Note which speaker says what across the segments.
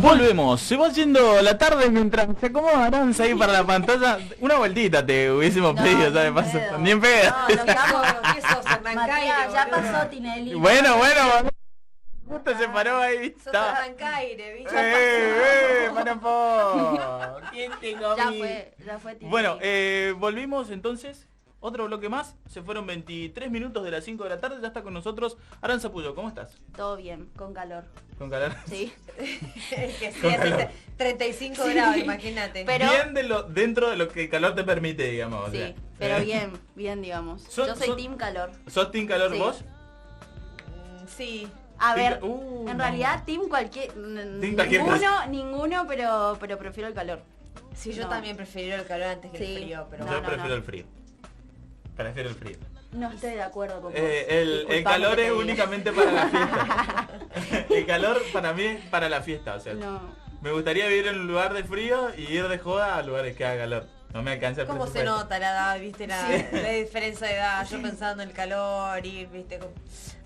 Speaker 1: Volvemos, se va yendo la tarde mientras se acomoda Aranza ahí para la pantalla. Una vueltita te hubiésemos pedido, ¿sabes? Paso. Ni en pedo.
Speaker 2: No, nos llamo, ¿qué sos, Hernán
Speaker 3: Matías,
Speaker 2: Caire,
Speaker 3: ya
Speaker 2: boludo?
Speaker 3: pasó Tinelli.
Speaker 1: Bueno. Justo se paró ahí.
Speaker 2: Sos Hernán Caire, bicho.
Speaker 1: Para un poco. ¿Quién te comí?
Speaker 3: Ya fue Tinelli.
Speaker 1: Bueno, volvimos entonces. Otro bloque más. Se fueron 23 minutos de las 5 de la tarde. Ya está con nosotros Aranza Puyo. ¿Cómo estás?
Speaker 3: Todo bien, con calor.
Speaker 1: ¿Con calor?
Speaker 3: Sí.
Speaker 2: Que sí, hace 35 grados, imagínate.
Speaker 3: Pero-
Speaker 1: Bien dentro de lo que el calor te permite, digamos. o sea.
Speaker 3: Sí, pero bien, digamos. Yo soy team calor.
Speaker 1: ¿Sos team calor
Speaker 3: Sí.
Speaker 1: vos?
Speaker 2: Sí.
Speaker 3: A ver,
Speaker 1: no.
Speaker 3: en realidad team cualquier...
Speaker 1: cualquier
Speaker 3: Ninguno, pero prefiero el calor.
Speaker 2: Sí, yo
Speaker 3: No.
Speaker 2: también prefiero el calor antes que
Speaker 3: Sí.
Speaker 2: el frío, pero
Speaker 1: Yo
Speaker 3: No,
Speaker 1: prefiero
Speaker 3: no.
Speaker 1: el frío. Prefiero el frío.
Speaker 3: No estoy de acuerdo con vos.
Speaker 1: El
Speaker 3: Disculpame
Speaker 1: calor
Speaker 3: que te
Speaker 1: es
Speaker 3: diga.
Speaker 1: únicamente para la fiesta. El calor para mí es para la fiesta, o sea.
Speaker 3: No.
Speaker 1: Me gustaría vivir en un lugar de frío y ir de joda a lugares que haga calor. No me alcanza el
Speaker 2: ¿Cómo se
Speaker 1: presupuesto.
Speaker 2: nota la edad, viste, la diferencia de edad? Yo pensando en el calor, ir, viste,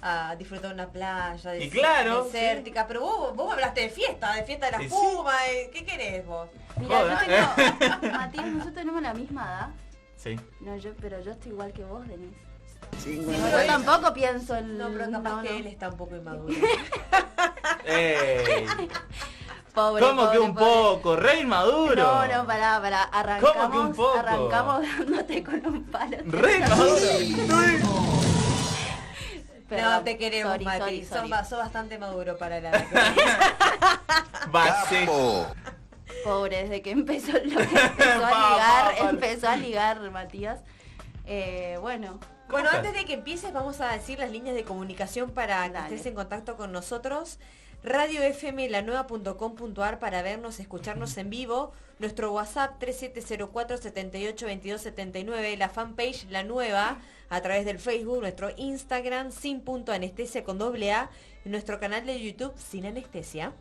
Speaker 2: a disfrutar de una playa
Speaker 1: Y claro,
Speaker 2: desértica, pero vos hablaste de fiesta de la
Speaker 1: Y sí.
Speaker 2: espuma, ¿qué querés vos?
Speaker 3: Mira,
Speaker 1: Joda.
Speaker 3: yo tengo... Matías, nosotros tenemos la misma edad.
Speaker 1: Sí.
Speaker 3: No, pero yo estoy igual que vos, Denise.
Speaker 2: Sí,
Speaker 3: Yo tampoco pienso en...
Speaker 2: No, pero capaz
Speaker 3: no,
Speaker 2: que
Speaker 3: no.
Speaker 2: él está un poco inmaduro.
Speaker 1: Ey,
Speaker 3: Pobre,
Speaker 1: ¿Cómo
Speaker 3: pobre,
Speaker 1: que un
Speaker 3: pobre.
Speaker 1: poco? ¡Re inmaduro!
Speaker 3: No, pará,
Speaker 1: ¿Cómo que un poco?
Speaker 3: arrancamos dándote con un palo.
Speaker 1: ¡Re inmaduro!
Speaker 3: Perdón,
Speaker 2: No, te queremos,
Speaker 3: sorry,
Speaker 2: Mati.
Speaker 3: sorry.
Speaker 2: Sos bastante maduro para la edad que tenés.
Speaker 1: Base.
Speaker 3: Pobre, desde que empezó lo que empezó
Speaker 1: Pa.
Speaker 3: empezó a ligar Matías. Bueno,
Speaker 2: Bueno,
Speaker 1: estás?
Speaker 2: antes de que empieces vamos a decir las líneas de comunicación para que
Speaker 3: Dale.
Speaker 2: estés en contacto con nosotros. Radio FM lanueva.com.ar para vernos, escucharnos en vivo. Nuestro WhatsApp 3704-782279. La fanpage La Nueva a través del Facebook. Nuestro Instagram sin.anestesia con AA. Y nuestro canal de YouTube Sin Anestesia.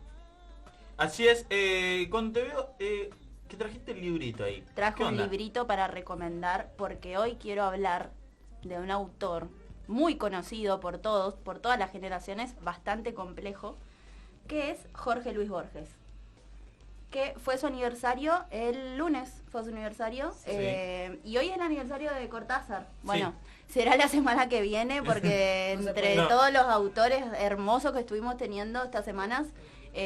Speaker 1: Así es, cuando te veo, que trajiste el librito ahí. ¿Qué
Speaker 3: trajo un
Speaker 1: onda?
Speaker 3: librito para recomendar porque hoy quiero hablar de un autor muy conocido por todos, por todas las generaciones, bastante complejo, que es Jorge Luis Borges. Que fue su aniversario el lunes, fue su aniversario,
Speaker 1: Sí.
Speaker 3: y hoy es el aniversario de Cortázar. Bueno, será la semana que viene porque
Speaker 2: No se
Speaker 3: entre
Speaker 2: puede.
Speaker 1: No.
Speaker 3: todos los autores hermosos que estuvimos teniendo estas semanas,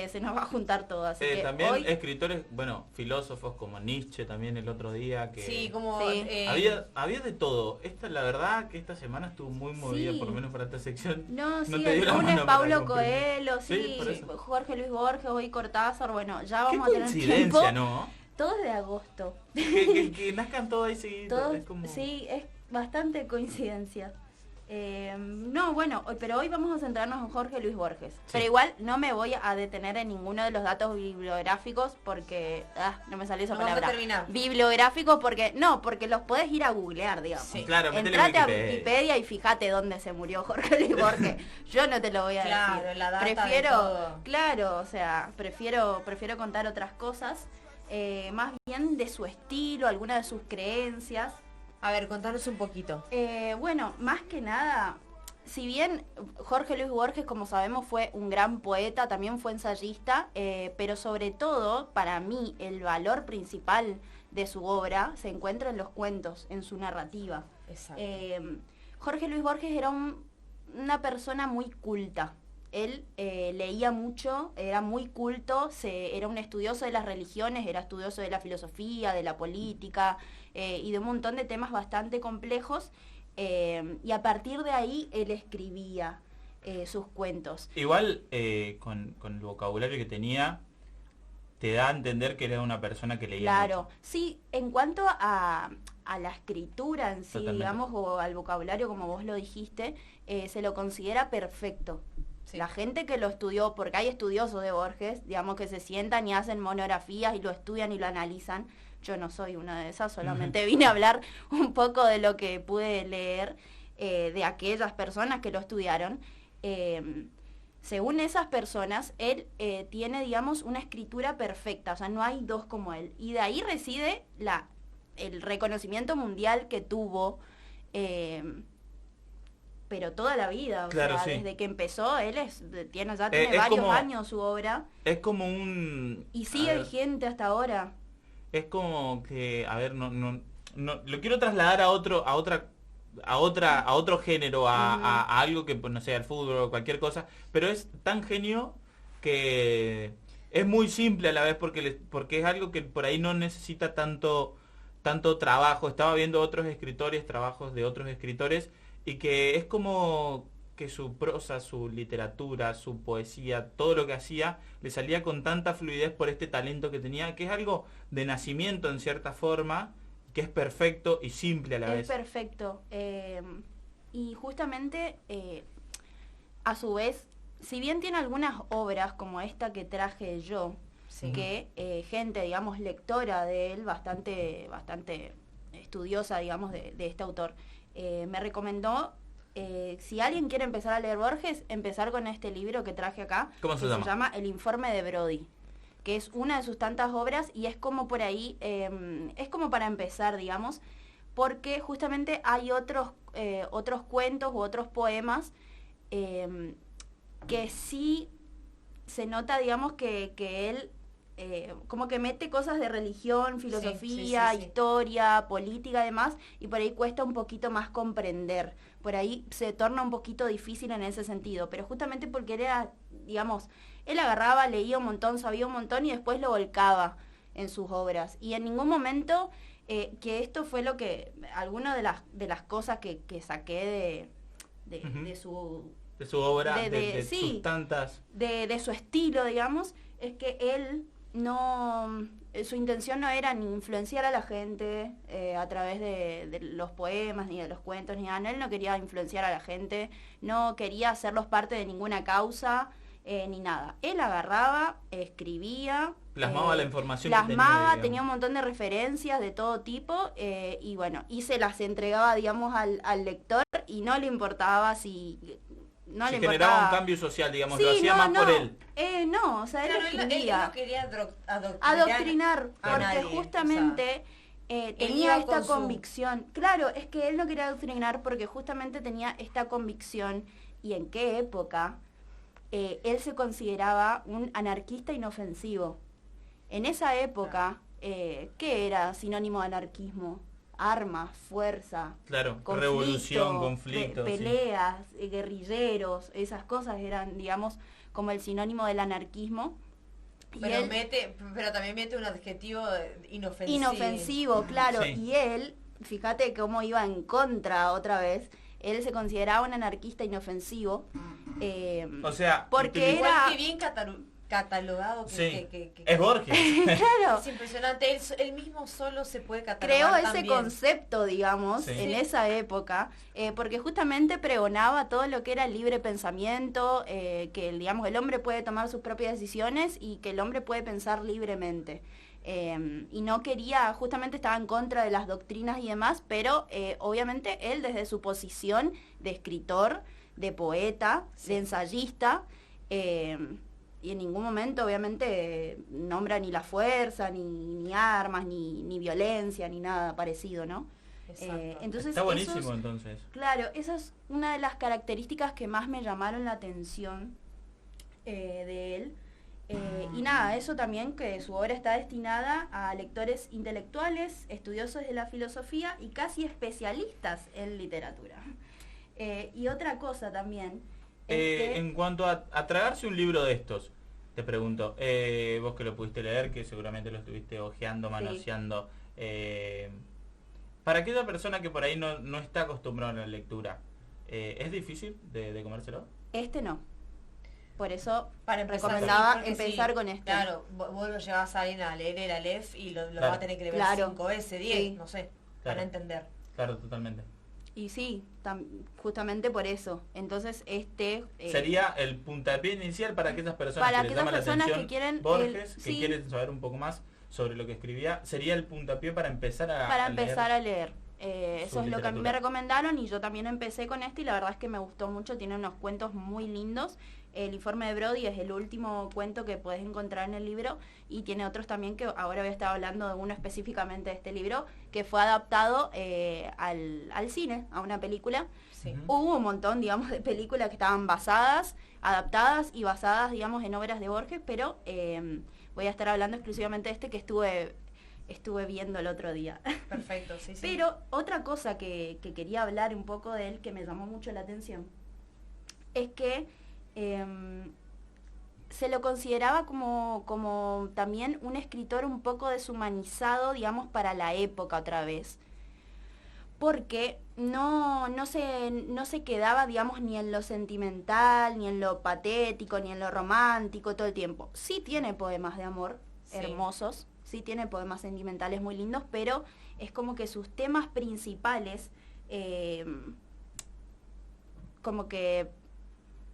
Speaker 3: se nos va a juntar todo. Así que
Speaker 1: También
Speaker 3: hoy
Speaker 1: escritores, bueno, filósofos como Nietzsche también el otro día. Que
Speaker 2: Sí, como...
Speaker 3: Sí.
Speaker 1: había de todo. La verdad que esta semana estuvo muy movida,
Speaker 3: Sí.
Speaker 1: por lo menos para esta sección.
Speaker 3: No, sí,
Speaker 1: te dio
Speaker 3: el
Speaker 1: la
Speaker 3: lunes
Speaker 1: mano para
Speaker 3: Paulo
Speaker 1: comprimir.
Speaker 3: Coelho,
Speaker 1: Sí,
Speaker 3: sí,
Speaker 1: por eso.
Speaker 3: Jorge Luis Borges, hoy Cortázar, bueno, ya
Speaker 1: Qué
Speaker 3: vamos a tener
Speaker 1: coincidencia,
Speaker 3: tiempo.
Speaker 1: ¿no?
Speaker 3: Todo es de agosto.
Speaker 1: Que nazcan todos ahí seguidos.
Speaker 3: Todo,
Speaker 1: Es como...
Speaker 3: sí, es bastante coincidencia. No, bueno, pero hoy vamos a centrarnos en Jorge Luis Borges. Pero igual no me voy a detener en ninguno de los datos bibliográficos porque... no me salió esa
Speaker 2: No vamos a
Speaker 3: palabra.
Speaker 2: terminar.
Speaker 3: Bibliográficos porque... No, porque los podés ir a googlear, digamos.
Speaker 2: Sí.
Speaker 1: Claro, métele
Speaker 3: Entrate a
Speaker 1: Wikipedia.
Speaker 3: Wikipedia y fíjate dónde se murió Jorge Luis Borges. Yo no te lo voy a
Speaker 2: Claro,
Speaker 3: decir.
Speaker 2: la data de
Speaker 3: prefiero,
Speaker 2: todo.
Speaker 3: claro, o sea, prefiero contar otras cosas, más bien de su estilo, alguna de sus creencias.
Speaker 2: A ver, contanos un poquito.
Speaker 3: Bueno, más que nada, si bien Jorge Luis Borges, como sabemos, fue un gran poeta, también fue ensayista, pero sobre todo, para mí, el valor principal de su obra se encuentra en los cuentos, en su narrativa.
Speaker 2: Exacto.
Speaker 3: Jorge Luis Borges era una persona muy culta. Él leía mucho, era muy culto, era un estudioso de las religiones, era estudioso de la filosofía, de la política y de un montón de temas bastante complejos. Y a partir de ahí él escribía sus cuentos.
Speaker 1: Igual, con el vocabulario que tenía, te da a entender que era una persona que leía
Speaker 3: Claro,
Speaker 1: mucho.
Speaker 3: sí, en cuanto a la escritura en sí,
Speaker 1: Totalmente.
Speaker 3: digamos, o al vocabulario, como vos lo dijiste, se lo considera perfecto.
Speaker 2: Sí.
Speaker 3: La gente que lo estudió, porque hay estudiosos de Borges, digamos, que se sientan y hacen monografías y lo estudian y lo analizan. Yo no soy una de esas, solamente vine a hablar un poco de lo que pude leer de aquellas personas que lo estudiaron. Según esas personas, él tiene, digamos, una escritura perfecta, o sea, no hay dos como él. Y de ahí reside el reconocimiento mundial que tuvo pero toda la vida, o
Speaker 1: Claro,
Speaker 3: sea,
Speaker 1: sí.
Speaker 3: desde que empezó, tiene
Speaker 1: Es
Speaker 3: varios
Speaker 1: como-
Speaker 3: años su obra,
Speaker 1: Es como un...
Speaker 3: y
Speaker 1: a
Speaker 3: sigue
Speaker 1: ver,
Speaker 3: vigente hasta ahora.
Speaker 1: es como que, a ver, no, lo quiero trasladar a otro género, a algo que, pues, no sé, al fútbol o cualquier cosa, pero es tan genio que es muy simple a la vez porque es algo que por ahí no necesita tanto trabajo. Estaba viendo otros escritores, trabajos de otros escritores, y que es como que su prosa, su literatura, su poesía, todo lo que hacía, le salía con tanta fluidez por este talento que tenía, que es algo de nacimiento en cierta forma, que es perfecto y simple a la
Speaker 3: Es
Speaker 1: vez.
Speaker 3: perfecto. Y justamente, a su vez, si bien tiene algunas obras como esta que traje yo,
Speaker 2: Sí.
Speaker 3: que gente, digamos, lectora de él, bastante estudiosa, digamos, de este autor, me recomendó, si alguien quiere empezar a leer Borges, empezar con este libro que traje acá,
Speaker 1: ¿Cómo se
Speaker 3: que
Speaker 1: llama?
Speaker 3: se llama El informe de Brody, que es una de sus tantas obras y es como por ahí, es como para empezar, digamos, porque justamente hay otros cuentos u otros poemas que sí se nota, digamos, que él como que mete cosas de religión, filosofía,
Speaker 2: sí, sí.
Speaker 3: historia, política, además, y por ahí cuesta un poquito más comprender. Por ahí se torna un poquito difícil en ese sentido, pero justamente porque era, digamos, él agarraba, leía un montón, sabía un montón y después lo volcaba en sus obras. Y en ningún momento, que esto fue lo que, alguna de las cosas que saqué
Speaker 1: Ujú.
Speaker 3: de su
Speaker 1: De su obra,
Speaker 3: de
Speaker 1: sus
Speaker 3: sí,
Speaker 1: tantas...
Speaker 3: de su estilo, digamos, es que él no, su intención no era ni influenciar a la gente a través de los poemas, ni de los cuentos, ni nada. Él no quería influenciar a la gente, no quería hacerlos parte de ninguna causa, ni nada. Él agarraba, escribía,
Speaker 1: Plasmaba la información que
Speaker 3: plasmaba,
Speaker 1: tenía, digamos.
Speaker 3: tenía un montón de referencias de todo tipo, y bueno, y se las entregaba, digamos, al lector, y no le importaba si... No
Speaker 1: Se
Speaker 3: le
Speaker 1: generaba
Speaker 3: importaba.
Speaker 1: un cambio social, digamos,
Speaker 3: Sí,
Speaker 1: lo hacía más por él.
Speaker 3: No, o sea,
Speaker 2: Claro,
Speaker 3: él
Speaker 2: él
Speaker 3: escribía.
Speaker 2: no quería
Speaker 3: Adoctrinar,
Speaker 2: a
Speaker 3: porque
Speaker 2: nadie,
Speaker 3: justamente
Speaker 2: él
Speaker 3: tenía
Speaker 2: iba con
Speaker 3: esta
Speaker 2: su-
Speaker 3: convicción. Claro, es que él no quería adoctrinar porque justamente tenía esta convicción. ¿Y en qué época? Él se consideraba un anarquista inofensivo. En esa época, ¿qué era sinónimo de anarquismo? Armas, fuerza,
Speaker 1: Claro,
Speaker 3: conflicto,
Speaker 1: revolución, conflicto. sí.
Speaker 3: peleas, guerrilleros, esas cosas eran, digamos, como el sinónimo del anarquismo. Y
Speaker 2: Pero
Speaker 3: él-
Speaker 2: pero también mete un adjetivo inofensivo.
Speaker 3: inofensivo, claro,
Speaker 1: Sí.
Speaker 3: y él, fíjate cómo iba en contra otra vez, él se consideraba un anarquista inofensivo,
Speaker 1: O sea,
Speaker 3: porque
Speaker 2: Igual
Speaker 3: era-
Speaker 2: que bien catalogado que,
Speaker 1: Sí,
Speaker 2: que
Speaker 1: es Borges.
Speaker 3: claro,
Speaker 2: es impresionante, él mismo solo se puede catalogar
Speaker 3: creó ese
Speaker 2: tan bien.
Speaker 3: concepto, digamos,
Speaker 1: Sí.
Speaker 3: en
Speaker 2: Sí.
Speaker 3: esa época, porque justamente pregonaba todo lo que era el libre pensamiento, que digamos el hombre puede tomar sus propias decisiones y que el hombre puede pensar libremente. Y no quería, justamente estaba en contra de las doctrinas y demás, pero obviamente él desde su posición de escritor, de poeta,
Speaker 2: Sí.
Speaker 3: de ensayista, y en ningún momento obviamente nombra ni la fuerza, ni armas, ni violencia, ni nada parecido, ¿no?
Speaker 2: Exacto.
Speaker 3: Entonces,
Speaker 1: Está buenísimo
Speaker 3: esos-
Speaker 1: entonces.
Speaker 3: claro, esa es una de las características que más me llamaron la atención de él. Y nada, eso también, que su obra está destinada a lectores intelectuales, estudiosos de la filosofía y casi especialistas en literatura. Y otra cosa también es que...
Speaker 1: En cuanto a tragarse un libro de estos, te pregunto, vos que lo pudiste leer, que seguramente lo estuviste hojeando, manoseando, para aquella persona que por ahí no está acostumbrada a la lectura, ¿es difícil de comérselo?
Speaker 3: Este no. Por eso
Speaker 2: Para empezar,
Speaker 3: recomendaba
Speaker 2: sí, porque
Speaker 3: empezar
Speaker 2: sí,
Speaker 3: con este.
Speaker 2: Claro, vos lo llevas a alguien a leer el Aleph y lo
Speaker 1: Claro.
Speaker 2: va a tener que leer
Speaker 3: Claro.
Speaker 2: 5 veces, 10,
Speaker 3: Sí.
Speaker 2: no sé,
Speaker 1: Claro.
Speaker 2: para entender.
Speaker 1: Claro, totalmente.
Speaker 3: Y sí, justamente por eso. Entonces
Speaker 1: Sería el puntapié inicial para aquellas personas
Speaker 3: para
Speaker 1: que les
Speaker 3: aquellas
Speaker 1: llama la
Speaker 3: personas
Speaker 1: atención
Speaker 3: que quieren
Speaker 1: Borges, que
Speaker 3: sí.
Speaker 1: quieren saber un poco más sobre lo que escribía, sería el puntapié para empezar a
Speaker 3: para
Speaker 1: leer.
Speaker 3: empezar a leer. Eso es lo que a mí me
Speaker 1: literatura.
Speaker 3: recomendaron y yo también empecé con este y la verdad es que me gustó mucho, tiene unos cuentos muy lindos El informe de Brody es el último cuento que podés encontrar en el libro y tiene otros también que ahora voy a estar hablando de uno específicamente de este libro que fue adaptado al cine, a una película.
Speaker 2: Sí.
Speaker 3: Hubo un montón, digamos, de películas que estaban adaptadas y basadas, digamos, en obras de Borges, pero voy a estar hablando exclusivamente de este que estuve viendo el otro día.
Speaker 2: Perfecto, sí, sí.
Speaker 3: Pero otra cosa que quería hablar un poco de él, que me llamó mucho la atención, es que se lo consideraba como también un escritor un poco deshumanizado, digamos, para la época otra vez. Porque no se quedaba, digamos, ni en lo sentimental, ni en lo patético, ni en lo romántico todo el tiempo. Sí tiene poemas de amor hermosos, sí tiene poemas sentimentales muy lindos, pero es como que sus temas principales como que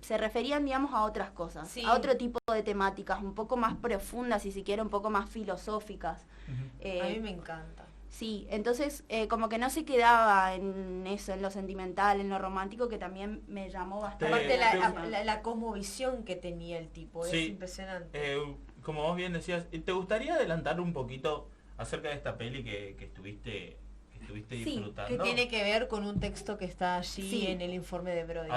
Speaker 3: se referían, digamos, a otras cosas,
Speaker 2: Sí.
Speaker 3: a otro tipo de temáticas, un poco más profundas, si siquiera un poco más filosóficas.
Speaker 2: A mí me encanta.
Speaker 3: Sí, entonces como que no se quedaba en eso, en lo sentimental, en lo romántico, que también me llamó bastante.
Speaker 2: Aparte
Speaker 3: la atención.
Speaker 2: la cosmovisión que tenía el tipo,
Speaker 1: Sí.
Speaker 2: es impresionante.
Speaker 1: Como vos bien decías, ¿te gustaría adelantar un poquito acerca de esta peli que estuviste
Speaker 3: Sí,
Speaker 1: disfrutando?
Speaker 2: Que tiene que ver con un texto que está allí
Speaker 3: Sí.
Speaker 2: en el informe de Brody.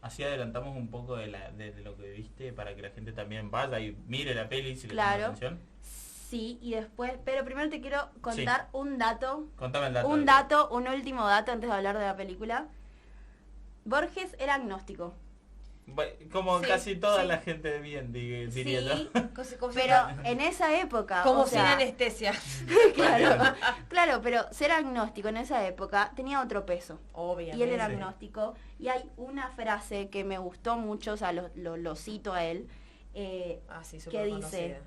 Speaker 1: Así adelantamos un poco de lo que viste para que la gente también vaya y mire la peli si le llama la
Speaker 3: Claro.
Speaker 1: atención.
Speaker 3: Sí, y después, pero primero te quiero contar un dato.
Speaker 1: Contame el dato.
Speaker 3: Un último dato antes de hablar de la película. Borges era agnóstico.
Speaker 1: Como
Speaker 2: Sí,
Speaker 1: casi toda
Speaker 2: sí.
Speaker 1: la gente de bien, diría
Speaker 3: Sí,
Speaker 1: yo.
Speaker 3: pero en esa época...
Speaker 2: como
Speaker 3: o
Speaker 2: sin
Speaker 3: sea,
Speaker 2: anestesia.
Speaker 3: claro, claro, pero ser agnóstico en esa época tenía otro peso.
Speaker 2: Obviamente.
Speaker 3: Y él era agnóstico. Y hay una frase que me gustó mucho, o sea, lo cito a él,
Speaker 2: Sí,
Speaker 3: que
Speaker 2: súper
Speaker 3: dice:
Speaker 2: conocida.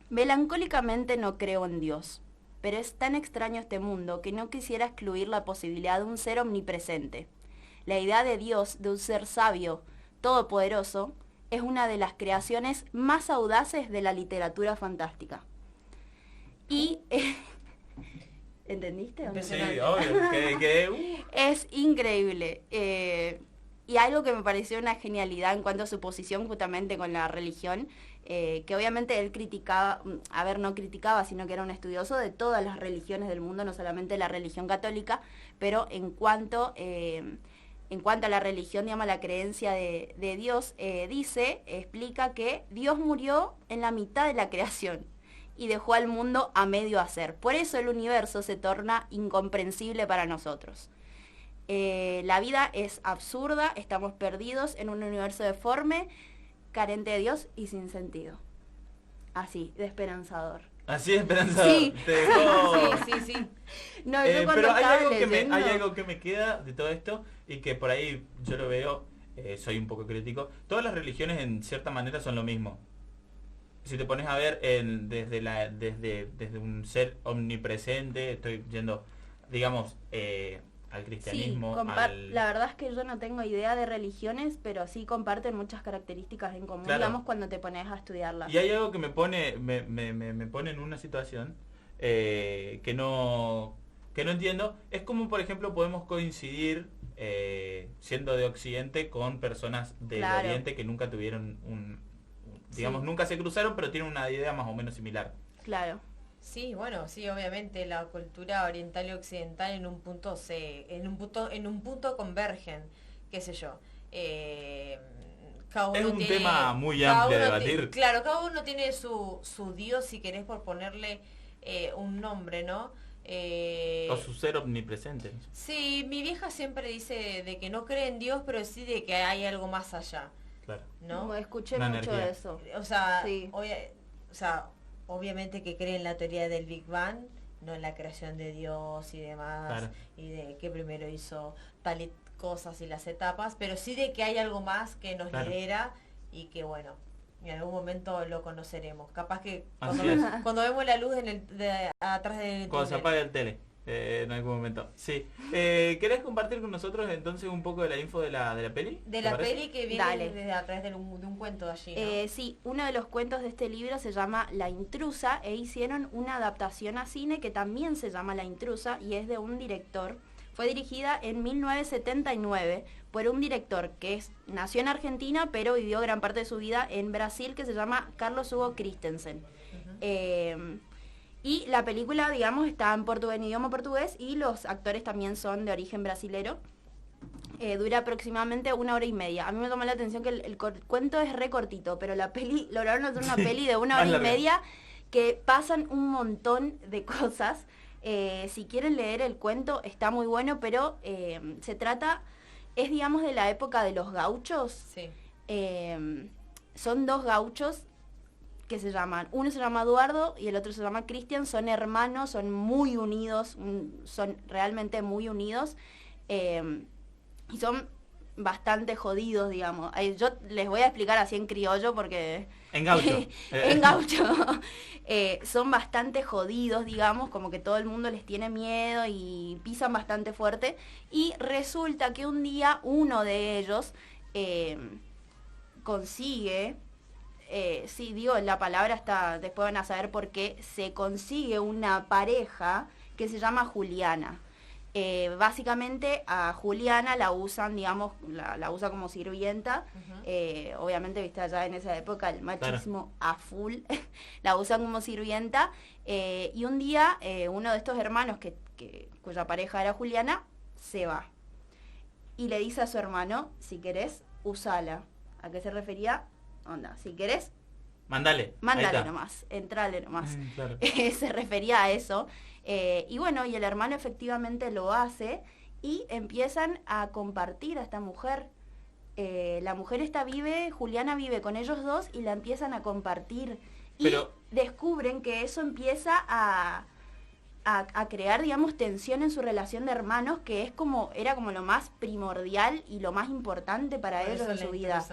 Speaker 3: melancólicamente no creo en Dios, pero es tan extraño este mundo que no quisiera excluir la posibilidad de un ser omnipresente. La idea de Dios, de un ser sabio, todopoderoso, es una de las creaciones más audaces de la literatura fantástica. Y... ¿entendiste o no?
Speaker 1: Sí, obvio.
Speaker 3: Es increíble. Y algo que me pareció una genialidad en cuanto a su posición justamente con la religión, que obviamente él criticaba, no criticaba, sino que era un estudioso de todas las religiones del mundo, no solamente la religión católica, pero en cuanto a la religión, digamos, la creencia de Dios, explica que Dios murió en la mitad de la creación y dejó al mundo a medio hacer. Por eso el universo se torna incomprensible para nosotros. La vida es absurda, estamos perdidos en un universo deforme, carente de Dios y sin sentido. Así, de esperanzador.
Speaker 1: Así es, esperanzador.
Speaker 3: Sí.
Speaker 1: Te dejó...
Speaker 2: Sí.
Speaker 3: No, yo cuando
Speaker 1: pero hay
Speaker 3: estaba
Speaker 1: algo,
Speaker 3: leyendo...
Speaker 1: hay algo que me queda de todo esto y que por ahí yo lo veo, soy un poco crítico. Todas las religiones en cierta manera son lo mismo. Si te pones a ver desde un ser omnipresente, estoy yendo, digamos, al cristianismo,
Speaker 3: Sí, la verdad es que yo no tengo idea de religiones, pero sí comparten muchas características en común,
Speaker 1: Claro.
Speaker 3: digamos, cuando te pones a estudiarlas.
Speaker 1: Y hay algo que me pone en una situación que no entiendo. Es como, por ejemplo, podemos coincidir siendo de Occidente con personas del
Speaker 3: Claro.
Speaker 1: Oriente que nunca tuvieron digamos,
Speaker 3: Sí.
Speaker 1: nunca se cruzaron, pero tienen una idea más o menos similar.
Speaker 3: Claro.
Speaker 2: Sí, bueno, sí, obviamente la cultura oriental y occidental en un punto convergen, qué sé yo. Cada uno
Speaker 1: Es un
Speaker 2: tiene,
Speaker 1: tema muy
Speaker 2: cada
Speaker 1: amplio de
Speaker 2: uno
Speaker 1: debatir.
Speaker 2: claro, cada uno tiene su Dios, si querés, por ponerle un nombre, ¿no?
Speaker 1: O su ser omnipresente.
Speaker 2: Sí, mi vieja siempre dice de que no cree en Dios, pero sí de que hay algo más allá,
Speaker 1: Claro.
Speaker 2: ¿no?
Speaker 3: Escuché
Speaker 1: Una
Speaker 3: mucho
Speaker 1: energía.
Speaker 3: de eso.
Speaker 2: O sea,
Speaker 3: Sí.
Speaker 2: obviamente que cree en la teoría del Big Bang, no en la creación de Dios y demás,
Speaker 1: Claro.
Speaker 2: y de que primero hizo tales cosas y las etapas, pero sí de que hay algo más que nos
Speaker 1: Claro.
Speaker 2: lidera y que bueno, en algún momento lo conoceremos. Capaz que
Speaker 1: Así
Speaker 2: cuando,
Speaker 1: es.
Speaker 2: cuando vemos la luz atrás del
Speaker 1: Cuando se
Speaker 2: túnel.
Speaker 1: apaga el tele, en algún momento. Sí. ¿Querés compartir con nosotros entonces un poco de la info de la peli?
Speaker 2: De
Speaker 1: ¿Te
Speaker 2: la
Speaker 1: parece?
Speaker 2: peli que viene
Speaker 3: Dale.
Speaker 2: desde a través de un cuento de allí, ¿no?
Speaker 3: Sí, uno de los cuentos de este libro se llama La Intrusa e hicieron una adaptación a cine que también se llama La Intrusa y es de un director. Fue dirigida en 1979 por un director que nació en Argentina, pero vivió gran parte de su vida en Brasil, que se llama Carlos Hugo Christensen. Y la película, digamos, está en portugués, en idioma portugués, y los actores también son de origen brasilero. Dura aproximadamente 1 hora y media. A mí me tomó la atención que el cuento es re cortito, pero la peli, lograron hacer una peli de 1 hora y media que pasan un montón de cosas. Si quieren leer el cuento está muy bueno, pero se trata, es digamos de la época de los gauchos.
Speaker 2: Sí.
Speaker 3: Son 2 gauchos que se llaman, uno se llama Eduardo y el otro se llama Cristian, son hermanos, son muy unidos, son realmente muy unidos, y son bastante jodidos, digamos. Yo les voy a explicar así en criollo porque...
Speaker 1: En gaucho.
Speaker 3: En gaucho. Son bastante jodidos, digamos, como que todo el mundo les tiene miedo y pisan bastante fuerte. Y resulta que un día uno de ellos consigue... sí, digo, la palabra está, después van a saber por qué, se consigue una pareja que se llama Juliana. Básicamente a Juliana la usan, digamos, la usa como sirvienta. Obviamente, viste, allá en esa época el machismo a full, la usan como sirvienta. Y un día uno de estos hermanos cuya pareja era Juliana, se va. Y le dice a su hermano, si querés, usala. ¿A qué se refería? Onda, si querés,
Speaker 1: Mándale
Speaker 3: nomás, entrale nomás.
Speaker 1: Claro.
Speaker 3: Se refería a eso. Y bueno, y el hermano efectivamente lo hace y empiezan a compartir a esta mujer. La mujer Juliana vive con ellos dos y la empiezan a compartir. Pero y descubren que eso empieza a crear, digamos, tensión en su relación de hermanos, que era como lo más primordial y lo más importante para ellos en su vida.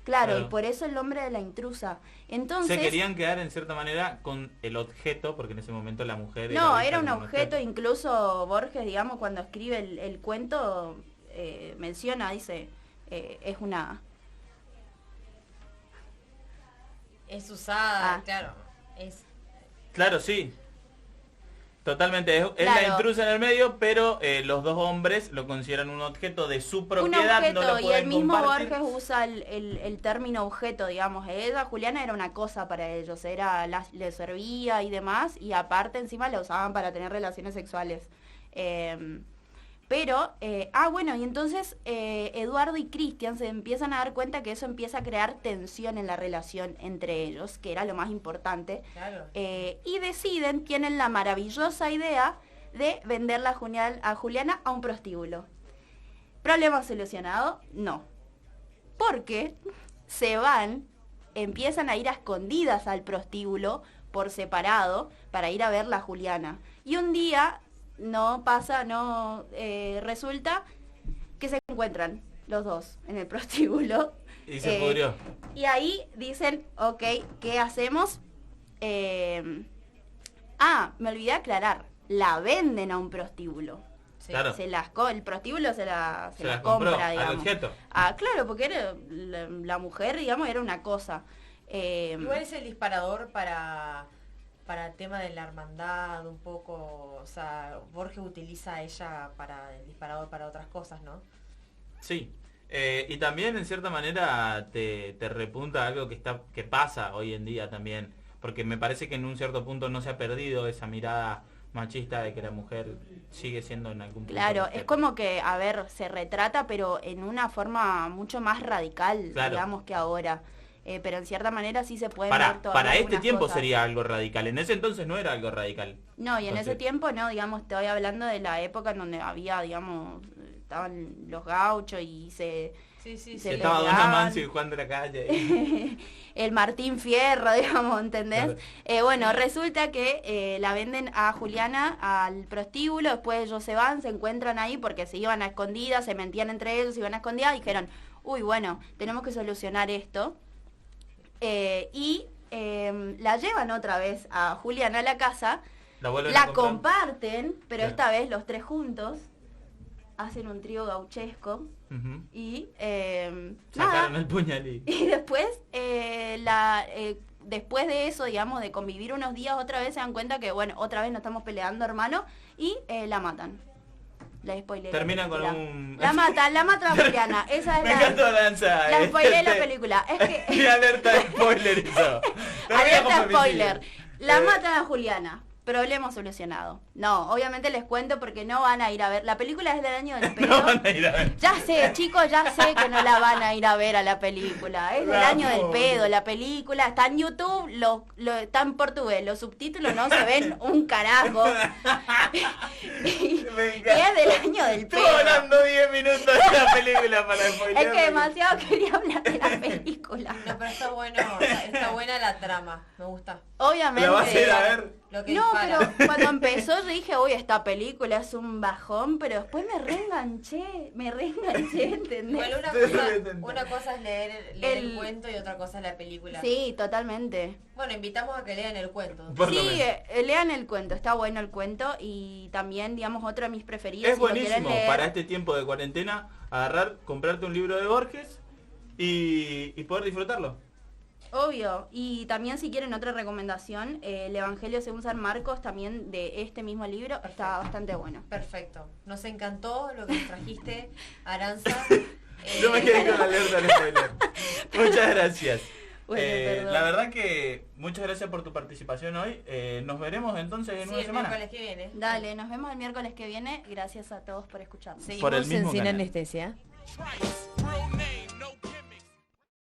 Speaker 3: Claro, y por eso el nombre de la intrusa. Entonces,
Speaker 1: se querían quedar en cierta manera con el objeto, porque en ese momento la mujer...
Speaker 3: era un objeto, incluso Borges, digamos, cuando escribe el cuento, menciona, dice, es una...
Speaker 2: Es usada, claro.
Speaker 1: Claro, sí. Totalmente, es
Speaker 3: claro.
Speaker 1: La intrusa en el medio, pero los 2 hombres lo consideran un objeto de su propiedad,
Speaker 3: un objeto,
Speaker 1: no lo pueden
Speaker 3: y el mismo
Speaker 1: compartir.
Speaker 3: Borges usa el término objeto, digamos. Juliana era una cosa para ellos, le servía y demás, y aparte encima la usaban para tener relaciones sexuales. Bueno, y entonces Eduardo y Cristian se empiezan a dar cuenta que eso empieza a crear tensión en la relación entre ellos, que era lo más importante.
Speaker 2: Claro.
Speaker 3: Y tienen la maravillosa idea de venderla a Juliana a un prostíbulo. ¿Problema solucionado? No. Porque empiezan a ir a escondidas al prostíbulo por separado para ir a verla a Juliana. Y un día... resulta que se encuentran los dos en el prostíbulo.
Speaker 1: Y se pudrió.
Speaker 3: Y ahí dicen, ok, ¿qué hacemos? Me olvidé aclarar, la venden a un prostíbulo.
Speaker 2: Sí.
Speaker 1: Claro.
Speaker 3: El prostíbulo se la
Speaker 1: compró
Speaker 3: compra, digamos.
Speaker 1: al objeto.
Speaker 3: Claro, porque era la mujer, digamos, era una cosa.
Speaker 2: Igual es el disparador para el tema de la hermandad, un poco, o sea, Borges utiliza a ella para el disparador para otras cosas, ¿no?
Speaker 1: Sí, y también en cierta manera te repunta algo que pasa hoy en día también, porque me parece que en un cierto punto no se ha perdido esa mirada machista de que la mujer sigue siendo en algún punto.
Speaker 3: Claro, es como que, se retrata, pero en una forma mucho más radical,
Speaker 1: claro,
Speaker 3: digamos, que ahora. Pero en cierta manera sí se pueden
Speaker 1: ver
Speaker 3: todas
Speaker 1: para este
Speaker 3: algunas
Speaker 1: tiempo
Speaker 3: cosas.
Speaker 1: Sería algo radical, en ese entonces no era algo radical.
Speaker 3: No, y en
Speaker 1: Entonces,
Speaker 3: ese tiempo no, digamos, estoy hablando de la época en donde había, digamos, estaban los gauchos y se
Speaker 1: estaba Don Amancio y Juan de la Calle.
Speaker 3: El Martín Fierro, digamos, ¿entendés?
Speaker 1: Claro.
Speaker 3: Bueno, resulta que la venden a Juliana al prostíbulo, después ellos se van, se encuentran ahí porque se iban a escondidas, se mentían entre ellos, se iban a escondidas, y dijeron, uy, bueno, tenemos que solucionar esto. La llevan otra vez a Juliana a la casa, la comparten, pero
Speaker 1: claro,
Speaker 3: esta vez los 3 juntos hacen un trío gauchesco. Y
Speaker 1: sacaron el puñal
Speaker 3: y después después de eso, digamos, de convivir unos días, otra vez se dan cuenta que, bueno, otra vez nos estamos peleando, hermano, y la matan. La spoileré.
Speaker 1: Termina
Speaker 3: la
Speaker 1: con
Speaker 3: película.
Speaker 1: un...
Speaker 3: La mata a Juliana. Esa es
Speaker 1: Me encantó la danza.
Speaker 3: la spoileré la película. Es que...
Speaker 1: Y alerta de spoiler hizo.
Speaker 3: Alerta spoiler. La matan a Juliana. Problema solucionado. No, obviamente les cuento porque no van a ir a ver. La película es del año del pedo.
Speaker 1: No van a ir a ver.
Speaker 3: Ya sé, chicos, ya sé que no la van a ir a ver a la película. Es del año del pedo. La película está en YouTube, está en portugués. Los subtítulos no se ven un carajo. y es del año del pedo.
Speaker 1: Estuvo hablando 10 minutos de la película para spoiler.
Speaker 3: Es que demasiado quería hablar de la película.
Speaker 2: No, pero está bueno, está buena la trama, me gusta.
Speaker 3: Obviamente.
Speaker 1: ¿La vas a ir a ver?
Speaker 2: Lo que
Speaker 3: No,
Speaker 2: dispara.
Speaker 3: pero cuando empezó yo dije, uy, esta película es un bajón, pero después me reenganché, ¿entendés?
Speaker 2: Bueno, una cosa es leer el cuento y otra cosa es la película.
Speaker 3: Sí, totalmente.
Speaker 2: Bueno, invitamos a que lean el cuento.
Speaker 1: Por lo
Speaker 3: Sí,
Speaker 1: menos.
Speaker 3: lean el cuento, está bueno el cuento y también, digamos, otro de mis preferidos.
Speaker 1: Es
Speaker 3: si lo quieren
Speaker 1: buenísimo
Speaker 3: leer.
Speaker 1: para este tiempo de cuarentena agarrar, comprarte un libro de Borges y poder disfrutarlo.
Speaker 3: Obvio, y también si quieren otra recomendación, el Evangelio según San Marcos, también de este mismo libro, está bastante bueno.
Speaker 2: Perfecto. Nos encantó lo que nos trajiste, Aranza.
Speaker 1: Yo me quedé con la alerta del spoiler. Muchas gracias.
Speaker 3: Bueno, perdón.
Speaker 1: La verdad que muchas gracias por tu participación hoy. Nos veremos entonces en
Speaker 2: Sí,
Speaker 1: una
Speaker 2: el
Speaker 1: semana.
Speaker 2: miércoles que viene.
Speaker 3: Dale, nos vemos el miércoles que viene. Gracias a todos por escucharnos.
Speaker 2: Seguimos
Speaker 1: Por el
Speaker 2: en
Speaker 1: mismo
Speaker 2: Sin
Speaker 1: canal.
Speaker 2: Anestesia.